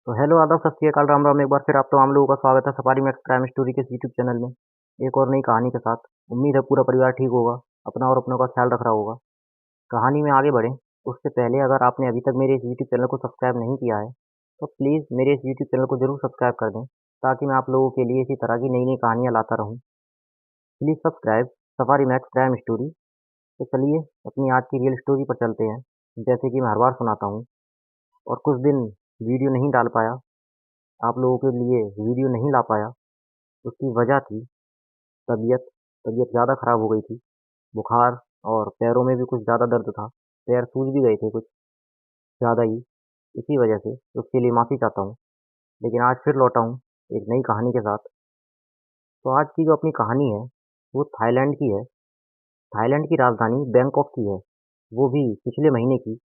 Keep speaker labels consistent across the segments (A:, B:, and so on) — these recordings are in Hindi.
A: तो हेलो आदाब सत श्री अकाल राम राम। एक बार फिर आप तमाम लोगों का स्वागत है सफारी मैक्स क्राइम स्टोरी के यूट्यूब चैनल में एक और नई कहानी के साथ। उम्मीद है पूरा परिवार ठीक होगा, अपना और अपनों का ख्याल रख रहा होगा। कहानी में आगे बढ़ें उससे पहले अगर आपने अभी तक मेरे इस यूट्यूब चैनल को सब्सक्राइब नहीं किया है तो प्लीज़ मेरे इस यूट्यूब चैनल को जरूर सब्सक्राइब कर दें, ताकि मैं आप लोगों के लिए इसी तरह की नई नई कहानियाँ लाता रहूँ। Please subscribe safari max crime story. तो चलिए अपनी आज की रियल स्टोरी पर चलते हैं। जैसे कि मैं हर बार सुनाता हूँ और कुछ दिन वीडियो नहीं डाल पाया, आप लोगों के लिए वीडियो नहीं ला पाया, उसकी वजह थी तबीयत। तबीयत ज़्यादा ख़राब हो गई थी, बुखार और पैरों में भी कुछ ज़्यादा दर्द था। पैर सूज भी गए थे कुछ ज़्यादा ही, इसी वजह से उसके लिए माफ़ी चाहता हूँ। लेकिन आज फिर लौटा हूँ एक नई कहानी के साथ। तो आज की जो अपनी कहानी है वो थाईलैंड की है। थाईलैंड की राजधानी बैंकॉक की है, वो भी पिछले महीने की।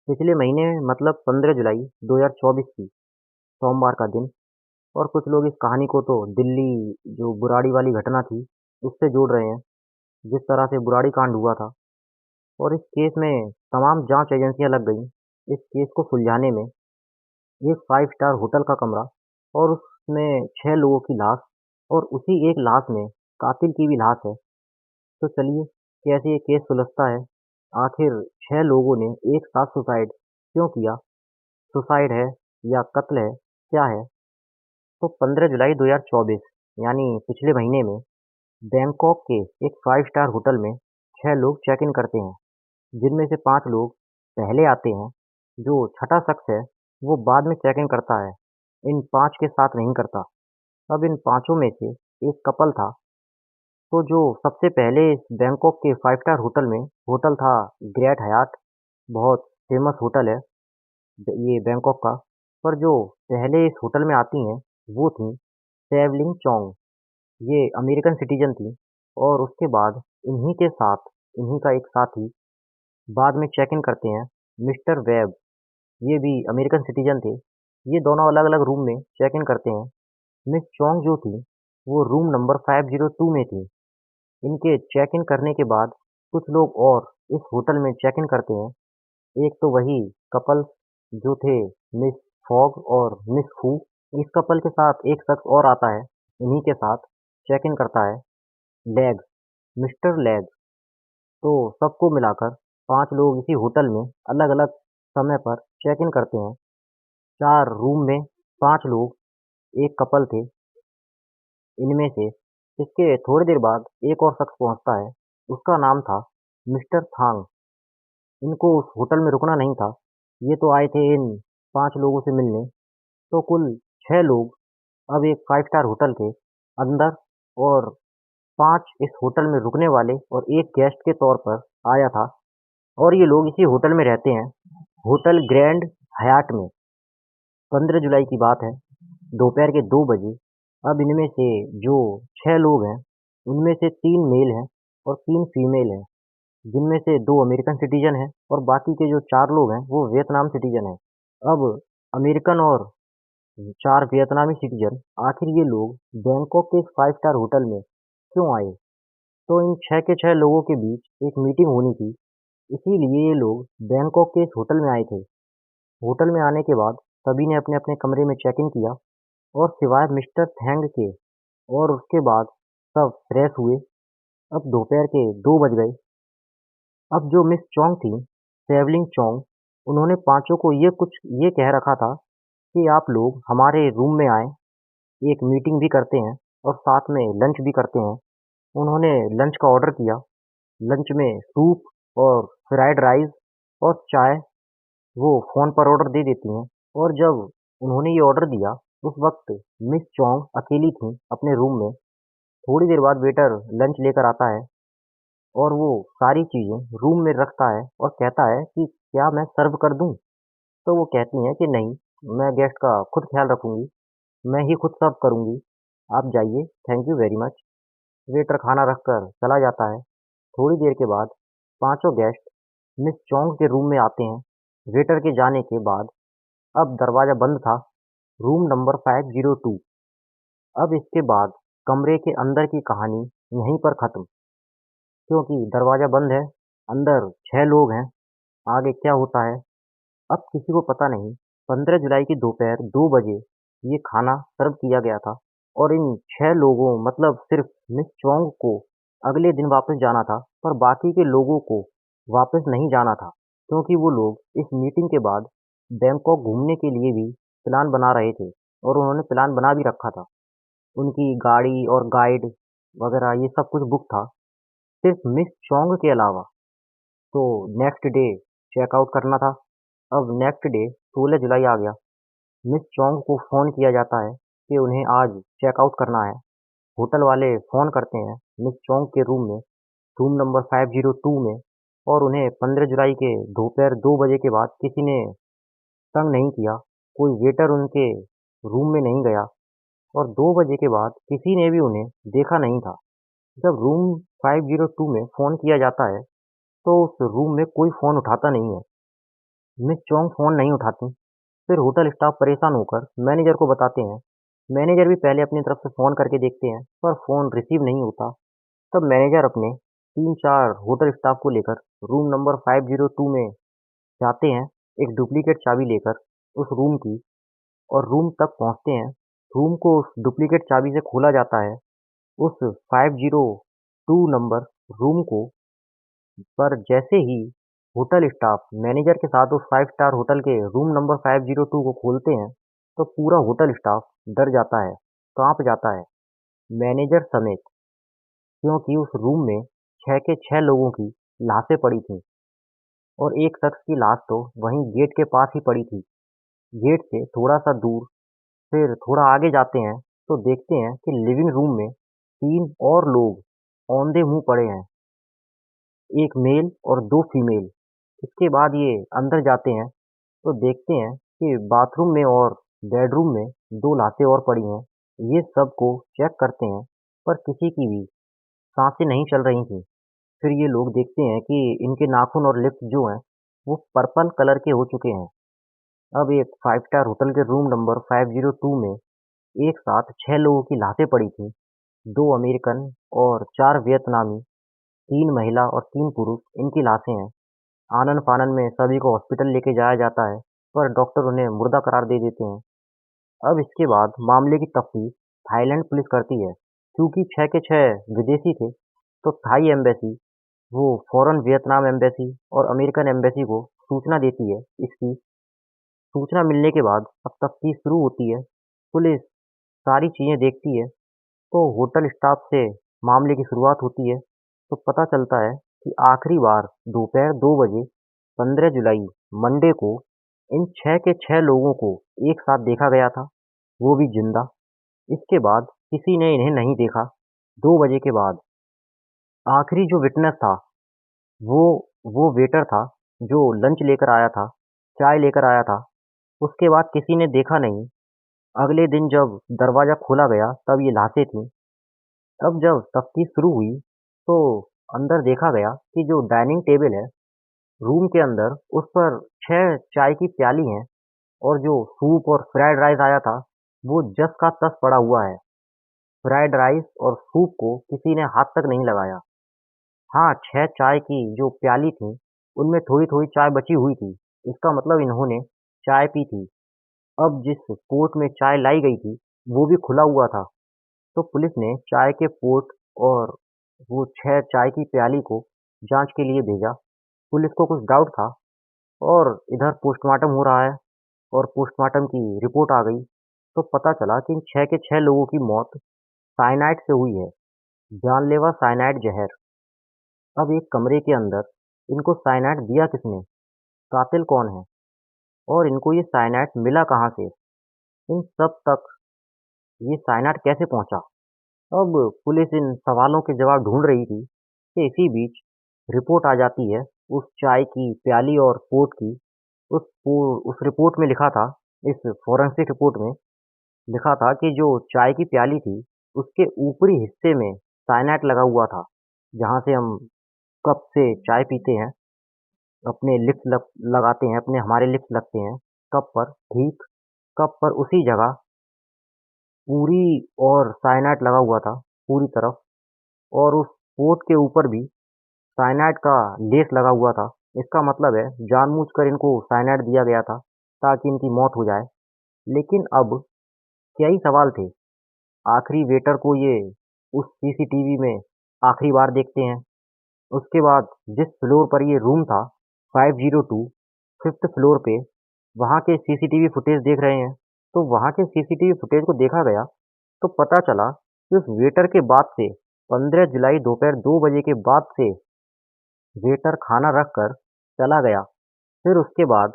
A: पिछले महीने मतलब 15 जुलाई 2024 की सोमवार का दिन। और कुछ लोग इस कहानी को तो दिल्ली जो बुराड़ी वाली घटना थी उससे जोड़ रहे हैं, जिस तरह से बुराड़ी कांड हुआ था। और इस केस में तमाम जांच एजेंसियां लग गईं इस केस को सुलझाने में। एक 5 स्टार होटल का कमरा और उसमें 6 लोगों की लाश, और उसी एक लाश में कातिल की भी लाश है। तो चलिए कैसे ये केस सुलझता है, आखिर 6 लोगों ने एक साथ सुसाइड क्यों किया, सुसाइड है या कत्ल है, क्या है। तो 15 जुलाई 2024 यानी पिछले महीने में बैंकॉक के एक 5 स्टार होटल में 6 लोग चेक इन करते हैं, जिनमें से 5 लोग पहले आते हैं। जो छठा शख्स है वो बाद में चेक इन करता है, इन 5 के साथ नहीं करता। अब इन पांचों में से एक कपल था। तो जो सबसे पहले इस बैंकॉक के 5 स्टार होटल में, होटल था ग्रेट हयात, बहुत फेमस होटल है ये बैंकॉक का। पर जो पहले इस होटल में आती हैं वो थी सेवलिंग चोंग, ये अमेरिकन सिटीजन थी। और उसके बाद इन्हीं के साथ इन्हीं का एक साथी बाद में चेक इन करते हैं, मिस्टर वेब, ये भी अमेरिकन सिटीजन थे। ये दोनों अलग अलग रूम में चेक इन करते हैं। मिस चोंग जो थी वो रूम नंबर 502 में थी। इनके चेक इन करने के बाद कुछ लोग और इस होटल में चेक इन करते हैं। एक तो वही कपल जो थे, मिस फॉग और मिस फू। इस कपल के साथ एक शख्स और आता है, इन्हीं के साथ चेक इन करता है, लैग, मिस्टर लैग। तो सबको मिलाकर 5 लोग इसी होटल में अलग अलग समय पर चेक इन करते हैं। 4 रूम में 5 लोग, एक कपल थे इनमें से। इसके थोड़ी देर बाद एक और शख्स पहुंचता है, उसका नाम था मिस्टर थांग। इनको उस होटल में रुकना नहीं था, ये तो आए थे इन 5 लोगों से मिलने। तो कुल 6 लोग अब एक 5 स्टार होटल के अंदर, और 5 इस होटल में रुकने वाले और एक गेस्ट के तौर पर आया था। और ये लोग इसी होटल में रहते हैं, होटल ग्रैंड हयात में। 15 जुलाई की बात है, दोपहर के 2 बजे। अब इनमें से जो 6 लोग हैं उनमें से 3 मेल हैं और 3 फीमेल हैं, जिनमें से 2 अमेरिकन सिटीजन हैं और बाकी के जो 4 लोग हैं वो वियतनाम सिटीजन हैं। अब अमेरिकन और 4 वियतनामी सिटीजन, आखिर ये लोग बैंकॉक के इस 5 स्टार होटल में क्यों आए। तो इन 6 के 6 लोगों के बीच एक मीटिंग होनी थी, इसीलिए ये लोग बैंकॉक के इस होटल में आए थे। होटल में आने के बाद सभी ने अपने अपने कमरे में चेक इन किया, और सिवाय मिस्टर थैंग के। और उसके बाद सब फ्रेश हुए। अब दोपहर के 2 बज गए। अब जो मिस चोंग थी, सेवलिंग चोंग, उन्होंने पांचों को ये कह रखा था कि आप लोग हमारे रूम में आए, एक मीटिंग भी करते हैं और साथ में लंच भी करते हैं। उन्होंने लंच का ऑर्डर किया। लंच में सूप और फ्राइड राइस और चाय वो फ़ोन पर ऑर्डर दे देती हैं। और जब उन्होंने ये ऑर्डर दिया उस वक्त मिस चोंग अकेली थी अपने रूम में। थोड़ी देर बाद वेटर लंच लेकर आता है और वो सारी चीज़ें रूम में रखता है और कहता है कि क्या मैं सर्व कर दूं। तो वो कहती हैं कि नहीं, मैं गेस्ट का खुद ख्याल रखूंगी, मैं ही खुद सर्व करूंगी, आप जाइए, thank you very much. Waiter खाना रखकर चला जाता है। थोड़ी देर के बाद पांचों गेस्ट मिस चोंग के रूम में आते हैं। वेटर के जाने के बाद अब दरवाज़ा बंद था, रूम नंबर 502। अब इसके बाद कमरे के अंदर की कहानी यहीं पर ख़त्म, क्योंकि दरवाज़ा बंद है, अंदर 6 लोग हैं, आगे क्या होता है अब किसी को पता नहीं। 15 जुलाई की दोपहर 2 बजे ये खाना सर्व किया गया था और इन 6 लोगों मतलब सिर्फ मिस चोंग को अगले दिन वापस जाना था, पर बाकी के लोगों को वापस नहीं जाना था क्योंकि वो लोग इस मीटिंग के बाद बैंकॉक घूमने के लिए भी प्लान बना रहे थे और उन्होंने प्लान बना भी रखा था। उनकी गाड़ी और गाइड वगैरह ये सब कुछ बुक था, सिर्फ मिस चोंग के अलावा। तो नेक्स्ट डे चेकआउट करना था। अब नेक्स्ट डे 16 जुलाई आ गया। मिस चोंग को फ़ोन किया जाता है कि उन्हें आज चेकआउट करना है। होटल वाले फ़ोन करते हैं मिस चोंग के रूम में, रूम नंबर 502 में, और उन्हें 15 जुलाई के दोपहर 2 बजे के बाद किसी ने तंग नहीं किया। कोई वेटर उनके रूम में नहीं गया और 2 बजे के बाद किसी ने भी उन्हें देखा नहीं था। जब रूम 502 में फ़ोन किया जाता है तो उस रूम में कोई फ़ोन उठाता नहीं है। मिस चोंग फ़ोन नहीं उठाती। फिर होटल स्टाफ परेशान होकर मैनेजर को बताते हैं। मैनेजर भी पहले अपनी तरफ से फ़ोन करके देखते हैं पर फ़ोन रिसीव नहीं होता। तब मैनेजर अपने 3-4 होटल स्टाफ को लेकर रूम नंबर 502 में जाते हैं, एक डुप्लीकेट चाबी लेकर उस रूम की, और रूम तक पहुंचते हैं। रूम को उस डुप्लीकेट चाबी से खोला जाता है। उस 502 नंबर रूम को, पर जैसे ही होटल स्टाफ मैनेजर के साथ उस 5 स्टार होटल के रूम नंबर 502 को खोलते हैं तो पूरा होटल स्टाफ डर जाता है, कांप जाता है, मैनेजर समेत, क्योंकि उस रूम में 6 के 6 लोगों की लाशें पड़ी थीं और एक शख्स की लाश तो वहीं गेट के पास ही पड़ी थी। गेट से थोड़ा सा दूर फिर थोड़ा आगे जाते हैं तो देखते हैं कि लिविंग रूम में 3 और लोग औंधे मुंह पड़े हैं, एक मेल और 2 फीमेल। इसके बाद ये अंदर जाते हैं तो देखते हैं कि बाथरूम में और बेडरूम में 2 लाशें और पड़ी हैं। ये सबको चेक करते हैं पर किसी की भी सांसें नहीं चल रही थीं। फिर ये लोग देखते हैं कि इनके नाखून और लिप्स जो हैं वो पर्पल कलर के हो चुके हैं। अब एक 5 स्टार होटल के रूम नंबर 502 में एक साथ 6 लोगों की लाशें पड़ी थीं, 2 अमेरिकन और 4 वियतनामी, 3 महिला और 3 पुरुष इनकी लाशें हैं। आनन-फानन में सभी को हॉस्पिटल लेके जाया जाता है, पर डॉक्टर उन्हें मुर्दा करार दे देते हैं। अब इसके बाद मामले की तफ्तीश थाईलैंड पुलिस करती है। चूंकि 6 के 6 विदेशी थे, तो थाई एम्बेसी वो फौरन वियतनाम एम्बेसी और अमेरिकन एम्बेसी को सूचना देती है। इसकी सूचना मिलने के बाद अब तफ्तीश शुरू होती है। पुलिस सारी चीज़ें देखती है, तो होटल स्टाफ से मामले की शुरुआत होती है। तो पता चलता है कि आखिरी बार दोपहर 2 बजे 15 जुलाई मंडे को इन 6 के 6 लोगों को एक साथ देखा गया था, वो भी जिंदा। इसके बाद किसी ने इन्हें नहीं देखा। 2 बजे के बाद आखिरी जो विटनेस था वो वो वेटर था जो लंच लेकर आया था, चाय लेकर आया था। उसके बाद किसी ने देखा नहीं। अगले दिन जब दरवाज़ा खोला गया तब ये लाशें थीं। अब जब तफ्तीश शुरू हुई तो अंदर देखा गया कि जो डाइनिंग टेबल है रूम के अंदर, उस पर 6 चाय की प्याली हैं और जो सूप और फ्राइड राइस आया था वो जस का तस पड़ा हुआ है। फ्राइड राइस और सूप को किसी ने हाथ तक नहीं लगाया। हाँ, 6 चाय की जो प्याली थी उनमें थोड़ी-थोड़ी चाय बची हुई थी। इसका मतलब इन्होंने चाय पी थी। अब जिस पोट में चाय लाई गई थी वो भी खुला हुआ था। तो पुलिस ने चाय के पोट और वो 6 चाय की प्याली को जांच के लिए भेजा। पुलिस को कुछ डाउट था और इधर पोस्टमार्टम हो रहा है और पोस्टमार्टम की रिपोर्ट आ गई। तो पता चला कि इन 6 के 6 लोगों की मौत साइनाइड से हुई है, जानलेवा साइनाइड जहर। अब एक कमरे के अंदर इनको साइनाइड दिया किसने, कातिल कौन है और इनको ये साइनाइड मिला कहाँ से, इन सब तक ये साइनाइड कैसे पहुंचा। अब पुलिस इन सवालों के जवाब ढूंढ रही थी कि इसी बीच रिपोर्ट आ जाती है उस चाय की प्याली और पोट की। उस रिपोर्ट में लिखा था, इस फोरेंसिक रिपोर्ट में लिखा था कि जो चाय की प्याली थी उसके ऊपरी हिस्से में साइनाइड लगा हुआ था। जहाँ से हम कप से चाय पीते हैं, अपने लिप्स लगाते हैं, अपने हमारे लिप्स लगते हैं कप पर, ठीक कप पर उसी जगह पूरी और साइनाइड लगा हुआ था पूरी तरफ, और उस पोत के ऊपर भी साइनाइड का लेस लगा हुआ था। इसका मतलब है जानबूझकर इनको साइनाइड दिया गया था। ताकि इनकी मौत हो जाए। लेकिन अब क्या ही सवाल थे। आखिरी वेटर को ये उस सीसीटीवी में आखिरी बार देखते हैं। उसके बाद जिस फ्लोर पर ये रूम था 502 5th फ्लोर पे, वहाँ के सीसीटीवी फुटेज देख रहे हैं। तो वहाँ के सीसीटीवी फुटेज को देखा गया तो पता चला कि उस वेटर के बाद से 15 जुलाई दोपहर 2 बजे के बाद से वेटर खाना रख कर चला गया। फिर उसके बाद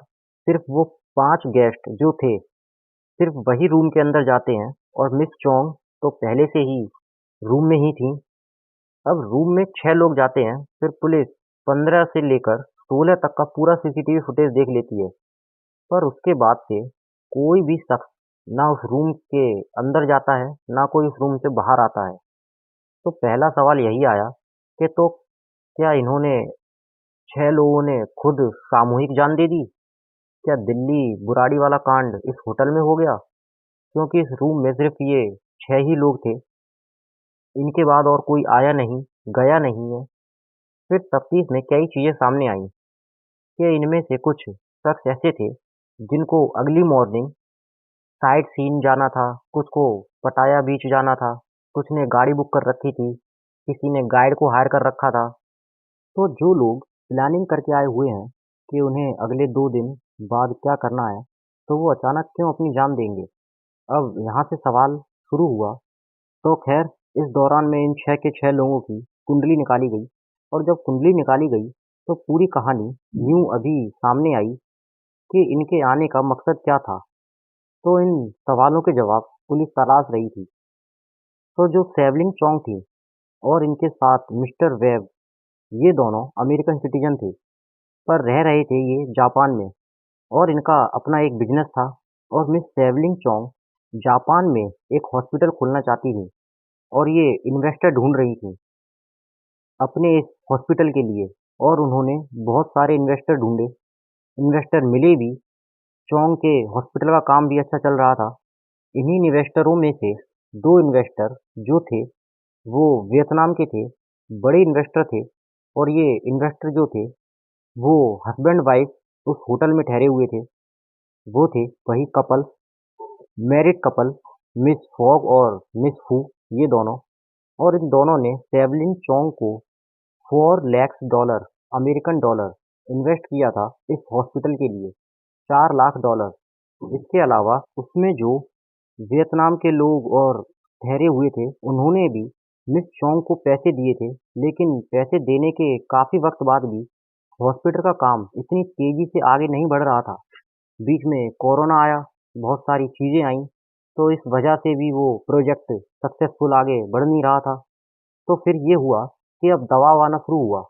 A: सिर्फ वो 5 गेस्ट जो थे सिर्फ वही रूम के अंदर जाते हैं और मिस चोंग तो पहले से ही रूम में ही थी। अब रूम में 6 लोग जाते हैं, फिर पुलिस 15 से लेकर 16 तक का पूरा सीसीटीवी फुटेज देख लेती है। पर उसके बाद से कोई भी शख्स ना उस रूम के अंदर जाता है, ना कोई उस रूम से बाहर आता है। तो पहला सवाल यही आया कि तो क्या इन्होंने 6 लोगों ने खुद सामूहिक जान दे दी? क्या दिल्ली बुराड़ी वाला कांड इस होटल में हो गया? क्योंकि इस रूम में सिर्फ ये 6 ही लोग थे। इनके बाद और कोई आया नहीं, गया नहीं है। फिर तफ्तीश में कई चीजें सामने आईं कि इनमें से कुछ शख्स ऐसे थे जिनको अगली मॉर्निंग साइट सीन जाना था, कुछ को पटाया बीच जाना था, कुछ ने गाड़ी बुक कर रखी थी, किसी ने गाइड को हायर कर रखा था। तो जो लोग प्लानिंग करके आए हुए हैं कि उन्हें अगले 2 दिन बाद क्या करना है, तो वो अचानक क्यों अपनी जान देंगे? अब यहाँ से सवाल शुरू हुआ। तो खैर इस दौरान में इन 6 के 6 लोगों की कुंडली निकाली गई और जब कुंडली निकाली गई तो पूरी कहानी यूं अभी सामने आई कि इनके आने का मकसद क्या था। तो इन सवालों के जवाब पुलिस तलाश रही थी। तो जो सेवलिंग चोंग थी और इनके साथ मिस्टर वेब, ये दोनों अमेरिकन सिटीजन थे, पर रह रहे थे ये जापान में और इनका अपना एक बिजनेस था। और मिस सेवलिंग चोंग जापान में एक हॉस्पिटल खोलना चाहती थी और ये इन्वेस्टर ढूंढ रही थी अपने इस हॉस्पिटल के लिए। और उन्होंने बहुत सारे इन्वेस्टर ढूंढे, इन्वेस्टर मिले भी। चोंग के हॉस्पिटल का काम भी अच्छा चल रहा था। इन्हीं इन्वेस्टरों में से 2 इन्वेस्टर जो थे वो वियतनाम के थे, बड़े इन्वेस्टर थे। और ये इन्वेस्टर जो थे वो हस्बैंड वाइफ उस होटल में ठहरे हुए थे। वो थे वही couple, married couple, miss fog और मिस फू, ये दोनों। और इन दोनों ने सेवलिन चोंग को 4 lakh dollar, American dollar invest किया था इस हॉस्पिटल के लिए, 4 लाख डॉलर। इसके अलावा उसमें जो वियतनाम के लोग और ठहरे हुए थे उन्होंने भी मिस चोंग को पैसे दिए थे। लेकिन पैसे देने के काफ़ी वक्त बाद भी हॉस्पिटल का काम इतनी तेज़ी से आगे नहीं बढ़ रहा था। बीच में कोरोना आया, बहुत सारी चीज़ें आईं, तो इस वजह से भी वो प्रोजेक्ट सक्सेसफुल आगे बढ़ नहीं रहा था। तो फिर ये हुआ कि अब दबाव आना शुरू हुआ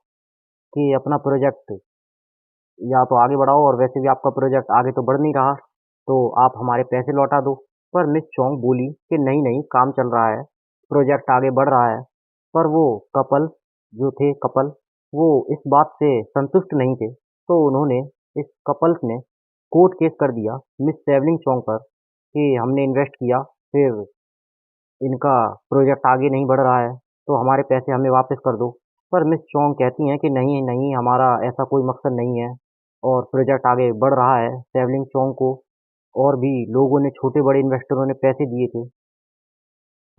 A: कि अपना प्रोजेक्ट या तो आगे बढ़ाओ, और वैसे भी आपका प्रोजेक्ट आगे तो बढ़ नहीं रहा, तो आप हमारे पैसे लौटा दो। पर मिस चोंग बोली कि नहीं नहीं, काम चल रहा है, प्रोजेक्ट आगे बढ़ रहा है। पर वो कपल जो थे कपल, वो इस बात से संतुष्ट नहीं थे। तो उन्होंने, इस कपल्स ने कोर्ट केस कर दिया मिस सेवलिंग चोंग पर कि हमने इन्वेस्ट किया, फिर इनका प्रोजेक्ट आगे नहीं बढ़ रहा है, तो हमारे पैसे हमें वापस कर दो। पर मिस चोंग कहती हैं कि नहीं नहीं, हमारा ऐसा कोई मकसद नहीं है और प्रोजेक्ट आगे बढ़ रहा है। सेवलिंग चोंग को और भी लोगों ने, छोटे बड़े इन्वेस्टरों ने पैसे दिए थे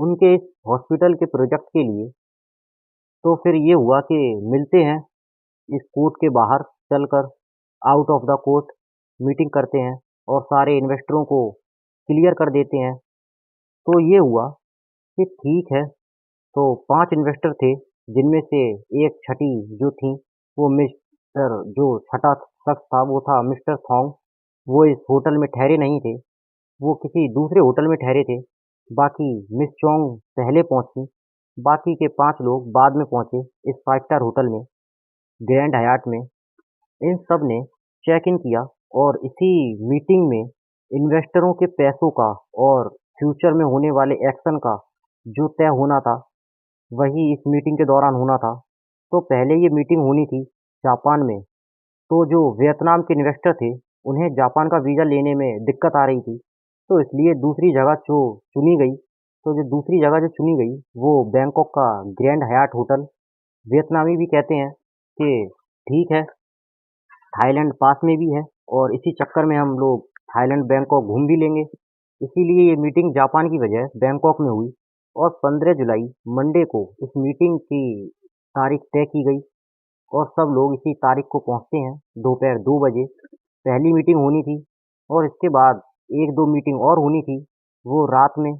A: उनके इस हॉस्पिटल के प्रोजेक्ट के लिए। तो फिर ये हुआ कि मिलते हैं इस कोर्ट के बाहर चलकर, out of the court meeting करते हैं और सारे इन्वेस्टरों को क्लियर कर देते हैं। तो ये हुआ कि ठीक है, तो 5 इन्वेस्टर थे जिनमें से एक छठी जो थी वो मिस्टर, जो छठा शख्स था वो था मिस्टर थॉन्ग। वो इस होटल में ठहरे नहीं थे, वो किसी दूसरे होटल में ठहरे थे। बाकी मिस चोंग पहले पहुंची, बाकी के 5 लोग बाद में पहुंचे इस 5 स्टार होटल में, ग्रैंड हयात में। इन सब ने चेक इन किया और इसी मीटिंग में इन्वेस्टरों के पैसों का और फ्यूचर में होने वाले एक्शन का जो तय होना था, वही इस मीटिंग के दौरान होना था। तो पहले ये मीटिंग होनी थी जापान में। तो जो वियतनाम के इन्वेस्टर थे उन्हें जापान का वीज़ा लेने में दिक्कत आ रही थी, तो इसलिए दूसरी जगह जो चुनी गई, तो जो दूसरी जगह जो चुनी गई वो बैंकॉक का ग्रैंड हयात होटल। वियतनामी भी कहते हैं कि ठीक है, थाईलैंड पास में भी है और इसी चक्कर में हम लोग थाईलैंड बैंकॉक घूम भी लेंगे। इसीलिए ये मीटिंग जापान की बजाय बैंकॉक में हुई और 15 जुलाई मंडे को इस मीटिंग की तारीख तय की गई और सब लोग इसी तारीख को पहुंचते हैं दोपहर 2 बजे। पहली मीटिंग होनी थी और इसके बाद एक दो मीटिंग और होनी थी वो रात में,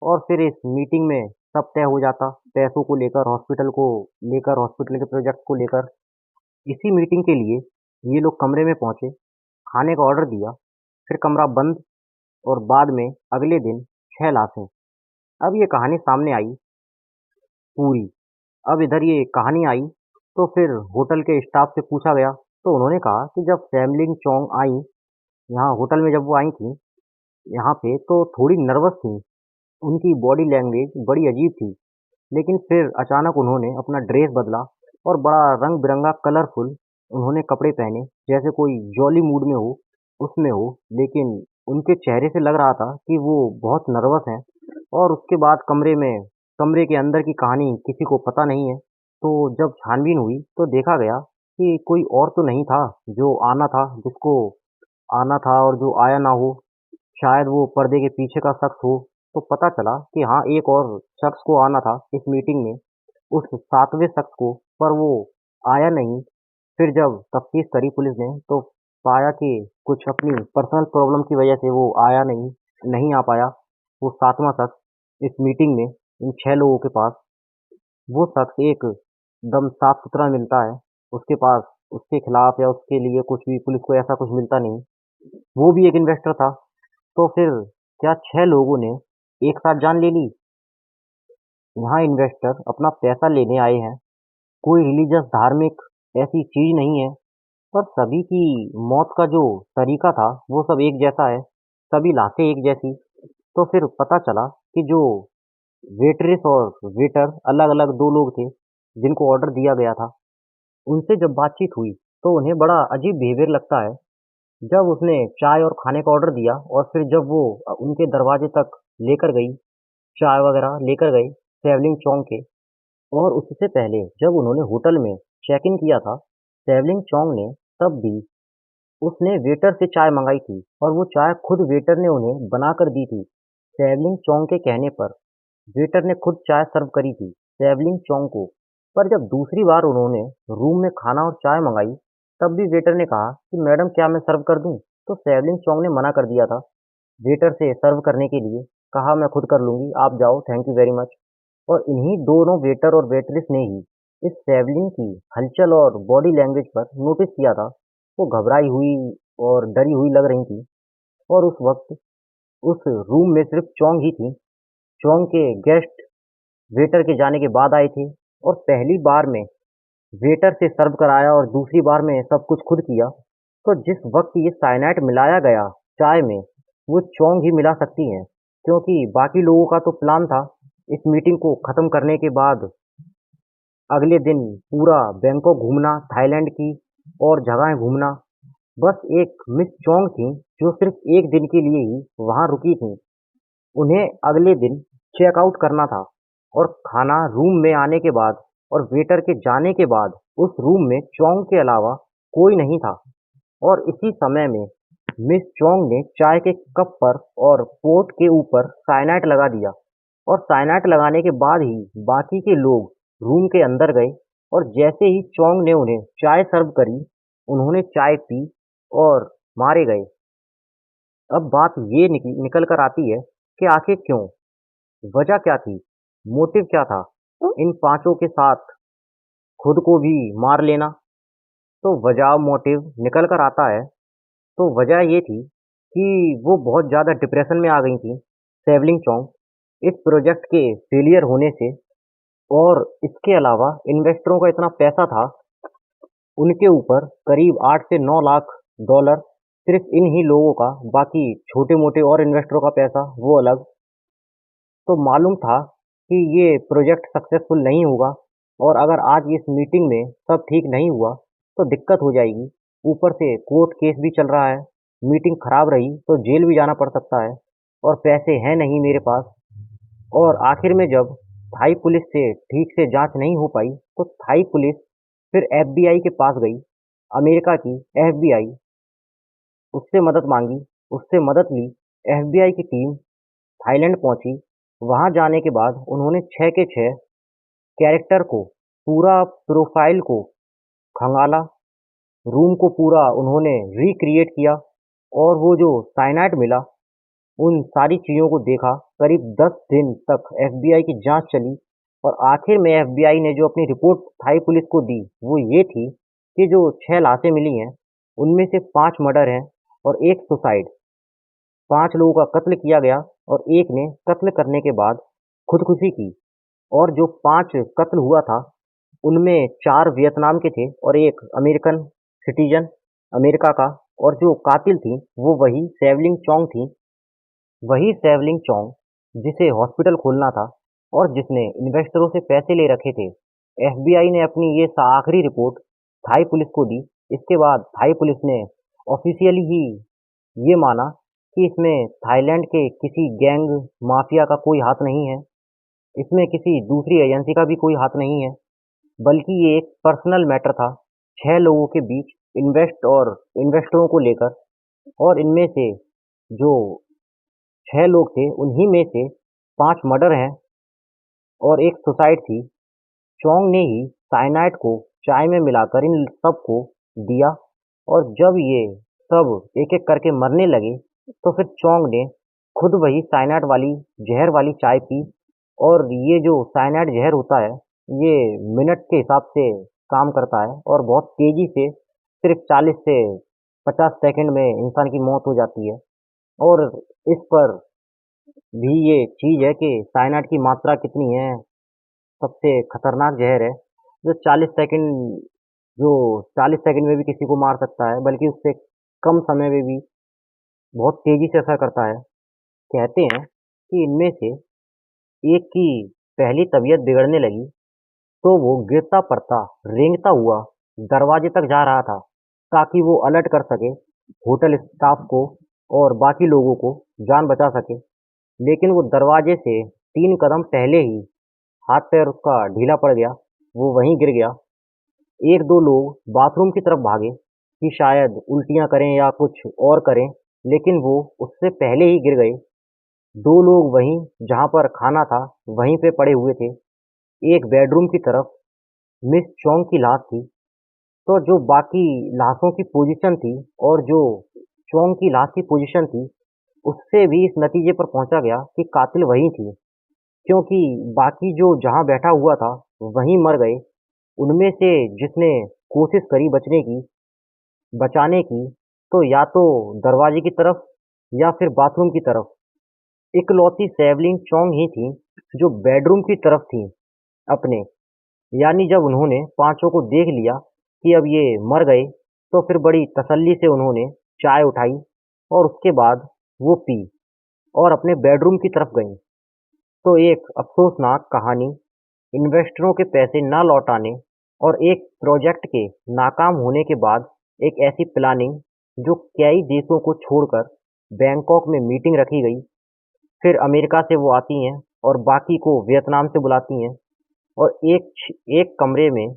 A: और फिर इस मीटिंग में सब तय हो जाता, पैसों को लेकर, हॉस्पिटल को लेकर, हॉस्पिटल के प्रोजेक्ट को लेकर। इसी मीटिंग के लिए ये लोग कमरे में पहुंचे, खाने का ऑर्डर दिया, फिर कमरा बंद और बाद में अगले दिन 6 लाशें। अब ये कहानी सामने आई पूरी। अब इधर ये कहानी आई तो फिर होटल के स्टाफ से पूछा गया तो उन्होंने कहा कि जब सैमलिंग चोंग आई यहाँ होटल में, जब वो आई थी यहाँ पे, तो थोड़ी नर्वस थी। उनकी बॉडी लैंग्वेज बड़ी अजीब थी, लेकिन फिर अचानक उन्होंने अपना ड्रेस बदला और बड़ा रंग बिरंगा कलरफुल उन्होंने कपड़े पहने, जैसे कोई जॉली मूड में हो, उसमें हो। लेकिन उनके चेहरे से लग रहा था कि वो बहुत नर्वस हैं। और उसके बाद कमरे के अंदर की कहानी किसी को पता नहीं है। तो जब छानबीन हुई तो देखा गया कि कोई और तो नहीं था जो आना था, जिसको आना था और जो आया ना हो। शायद वो पर्दे के पीछे का शख्स हो। तो पता चला कि हाँ, एक और शख्स को आना था इस मीटिंग में, उस 7वें शख्स को, पर वो आया नहीं। फिर जब तफ्तीश करी पुलिस ने तो पाया कि कुछ अपनी पर्सनल प्रॉब्लम की वजह से वो आया नहीं, नहीं आ पाया वो 7वां शख्स इस मीटिंग में। इन 6 लोगों के पास वो शख्स एक दम साफ सुथरा मिलता है, उसके पास उसके खिलाफ या उसके लिए कुछ भी पुलिस को ऐसा कुछ मिलता नहीं। वो भी एक इन्वेस्टर था। तो फिर क्या 6 लोगों ने एक साथ जान ले ली? यहाँ इन्वेस्टर अपना पैसा लेने आए हैं, कोई रिलीजियस धार्मिक ऐसी चीज नहीं है। पर सभी की मौत का जो तरीका था वो सब एक जैसा है, सभी लाशें एक जैसी। तो फिर पता चला कि जो वेटरेस और वेटर अलग अलग दो लोग थे जिनको ऑर्डर दिया गया था। उनसे जब बातचीत हुई तो उन्हें बड़ा अजीब बिहेवियर लगता है। जब उसने चाय और खाने का ऑर्डर दिया और फिर जब वो उनके दरवाजे तक लेकर गई, चाय वगैरह लेकर गए सेवलिंग चौंग के। और उससे पहले जब उन्होंने होटल में चेक इन किया था सेवलिंग चौंग ने, तब भी उसने वेटर से चाय मंगाई थी और वो चाय खुद वेटर ने उन्हें बना कर दी थी। सेवलिंग चौंग के कहने पर वेटर ने खुद चाय सर्व करी थी सेवलिंग चौंग को। पर जब दूसरी बार उन्होंने रूम में खाना और चाय मंगाई तब भी वेटर ने कहा कि मैडम क्या मैं सर्व कर दूं, तो सेवलिंग चौंग ने मना कर दिया था वेटर से सर्व करने के लिए, कहा मैं खुद कर लूंगी, आप जाओ, थैंक यू वेरी मच। और इन्हीं दोनों वेटर और वेटरेस ने ही इस सेवलिंग की हलचल और बॉडी लैंग्वेज पर नोटिस किया था। वो घबराई हुई और डरी हुई लग रही थी। और उस वक्त उस रूम में सिर्फ चौंग ही थी। चौंग के गेस्ट वेटर के जाने के बाद आए थे और पहली बार में वेटर से सर्व कराया और दूसरी बार में सब कुछ खुद किया। तो जिस वक्त ये साइनाइड मिलाया गया चाय में, वो चौंग ही मिला सकती हैं, क्योंकि बाकी लोगों का तो प्लान था इस मीटिंग को खत्म करने के बाद अगले दिन पूरा बैंकॉक घूमना, थाईलैंड की और जगहें घूमना। बस एक मिस चौंग थी जो सिर्फ एक दिन के लिए ही वहां रुकी थी। उन्हें अगले दिन चेकआउट करना था और खाना रूम में आने के बाद और वेटर के जाने के बाद उस रूम में चौंग के अलावा कोई नहीं था। और इसी समय में मिस चौंग ने चाय के कप पर और पोट के ऊपर साइनाइड लगा दिया और साइनाइड लगाने के बाद ही बाकी के लोग रूम के अंदर गए। और जैसे ही चौंग ने उन्हें चाय सर्व करी, उन्होंने चाय पी और मारे गए। अब बात ये निकल कर आती है कि आखिर क्यों, वजह क्या थी, मोटिव क्या था इन पांचों के साथ खुद को भी मार लेना। तो वजह मोटिव निकल कर आता है तो वजह ये थी कि वो बहुत ज़्यादा डिप्रेशन में आ गई थी सेवलिंग चौंग इस प्रोजेक्ट के फेलियर होने से। और इसके अलावा इन्वेस्टरों का इतना पैसा था उनके ऊपर, करीब 8 से 9 लाख डॉलर सिर्फ इन ही लोगों का, बाकी छोटे मोटे और इन्वेस्टरों का पैसा वो अलग। तो मालूम था कि ये प्रोजेक्ट सक्सेसफुल नहीं होगा और अगर आज इस मीटिंग में सब ठीक नहीं हुआ तो दिक्कत हो जाएगी। ऊपर से कोर्ट केस भी चल रहा है, मीटिंग खराब रही तो जेल भी जाना पड़ सकता है और पैसे हैं नहीं मेरे पास। और आखिर में जब थाई पुलिस से ठीक से जांच नहीं हो पाई तो थाई पुलिस फिर एफबीआई के पास गई, अमेरिका की एफबीआई, उससे मदद मांगी उससे मदद ली। एफबीआई की टीम थाईलैंड पहुंची। वहां जाने के बाद उन्होंने 6 के 6 कैरेक्टर को, पूरा प्रोफाइल को खंगाला। रूम को पूरा उन्होंने रिक्रिएट किया और वो जो साइनाइड मिला उन सारी चीज़ों को देखा। करीब 10 दिन तक एफबीआई की जांच चली और आखिर में एफबीआई ने जो अपनी रिपोर्ट थाई पुलिस को दी वो ये थी कि जो 6 लाशें मिली हैं उनमें से 5 मर्डर हैं और एक सुसाइड। 5 लोगों का कत्ल किया गया और एक ने कत्ल करने के बाद खुदकुशी की। और जो 5 कत्ल हुआ था उनमें 4 वियतनाम के थे और एक अमेरिकन सिटीजन अमेरिका का। और जो कातिल थी वो वही सेवलिंग चोंग थी। वही सेवलिंग चोंग जिसे हॉस्पिटल खोलना था और जिसने इन्वेस्टरों से पैसे ले रखे थे। एफबीआई ने अपनी ये आखिरी रिपोर्ट थाई पुलिस को दी। इसके बाद थाई पुलिस ने ऑफिशियली ही ये माना कि इसमें थाईलैंड के किसी गैंग माफिया का कोई हाथ नहीं है, इसमें किसी दूसरी एजेंसी का भी कोई हाथ नहीं है, बल्कि ये एक पर्सनल मैटर था 6 लोगों के बीच इन्वेस्टरों को लेकर। और इनमें से जो 6 लोग थे उन्हीं में से 5 मर्डर हैं और एक सुसाइड थी। चोंग ने ही साइनाइड को चाय में मिलाकर इन सबको दिया और जब ये सब एक-एक करके मरने लगे तो फिर चोंग ने खुद वही साइनाइड वाली जहर वाली चाय पी। और ये जो साइनाइड जहर होता है ये मिनट के हिसाब से काम करता है और बहुत तेज़ी से सिर्फ 40 से 50 सेकंड में इंसान की मौत हो जाती है। और इस पर भी ये चीज़ है कि साइनाइड की मात्रा कितनी है। सबसे खतरनाक ज़हर है जो 40 सेकंड में भी किसी को मार सकता है, बल्कि उससे कम समय में भी बहुत तेज़ी से असर करता है। कहते हैं कि इनमें से एक की पहली तबीयत बिगड़ने लगी तो वो गिरता पड़ता, रेंगता हुआ दरवाजे तक जा रहा था ताकि वो अलर्ट कर सके होटल स्टाफ को और बाकी लोगों को जान बचा सके। लेकिन वो दरवाजे से 3 कदम पहले ही हाथ पैर उसका ढीला पड़ गया, वो वहीं गिर गया। 1-2 लोग बाथरूम की तरफ भागे कि शायद उल्टियाँ करें या कुछ और करें, लेकिन वो उससे पहले ही गिर गए। 2 लोग वहीं जहाँ पर खाना था वहीं पे पड़े हुए थे। एक बेडरूम की तरफ मिस चोंग की लाश थी। तो जो बाकी लाशों की पोजीशन थी और जो चोंग की लाश की पोजीशन थी उससे भी इस नतीजे पर पहुंचा गया कि कातिल वही थी, क्योंकि बाकी जो जहां बैठा हुआ था वहीं मर गए। उनमें से जिसने कोशिश करी बचाने की तो या तो दरवाजे की तरफ या फिर बाथरूम की तरफ। इकलौती सेवलिंग चोंग ही थी जो बेडरूम की तरफ थी अपने। यानी जब उन्होंने पांचों को देख लिया कि अब ये मर गए तो फिर बड़ी तसल्ली से उन्होंने चाय उठाई और उसके बाद वो पी और अपने बेडरूम की तरफ गईं। तो एक अफसोसनाक कहानी, इन्वेस्टरों के पैसे न लौट आने और एक प्रोजेक्ट के नाकाम होने के बाद एक ऐसी प्लानिंग जो कई देशों को छोड़कर बैंकॉक में मीटिंग रखी गई। फिर अमेरिका से वो आती हैं और बाकी को वियतनाम से बुलाती हैं और एक कमरे में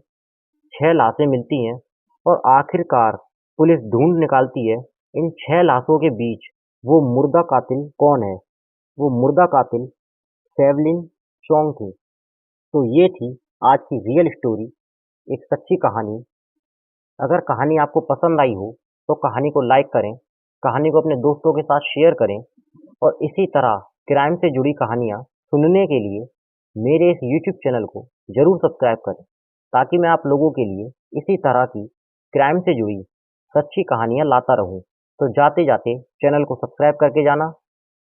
A: 6 लाशें मिलती हैं और आखिरकार पुलिस ढूंढ निकालती है इन 6 लाशों के बीच वो मुर्दा कातिल कौन है। वो मुर्दा कातिल सेवलिन चोंग थी। तो ये थी आज की रियल स्टोरी, एक सच्ची कहानी। अगर कहानी आपको पसंद आई हो तो कहानी को लाइक करें, कहानी को अपने दोस्तों के साथ शेयर करें और इसी तरह क्राइम से जुड़ी कहानियाँ सुनने के लिए मेरे इस यूट्यूब चैनल को ज़रूर सब्सक्राइब करें, ताकि मैं आप लोगों के लिए इसी तरह की क्राइम से जुड़ी सच्ची कहानियाँ लाता रहूँ। तो जाते जाते चैनल को सब्सक्राइब करके जाना,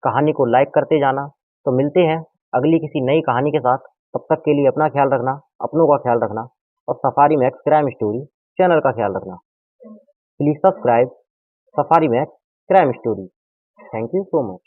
A: कहानी को लाइक करते जाना। तो मिलते हैं अगली किसी नई कहानी के साथ। तब तक के लिए अपना ख्याल रखना, अपनों का ख्याल रखना और safari max crime story channel का ख्याल रखना। Please subscribe safari max crime story. Thank you so much.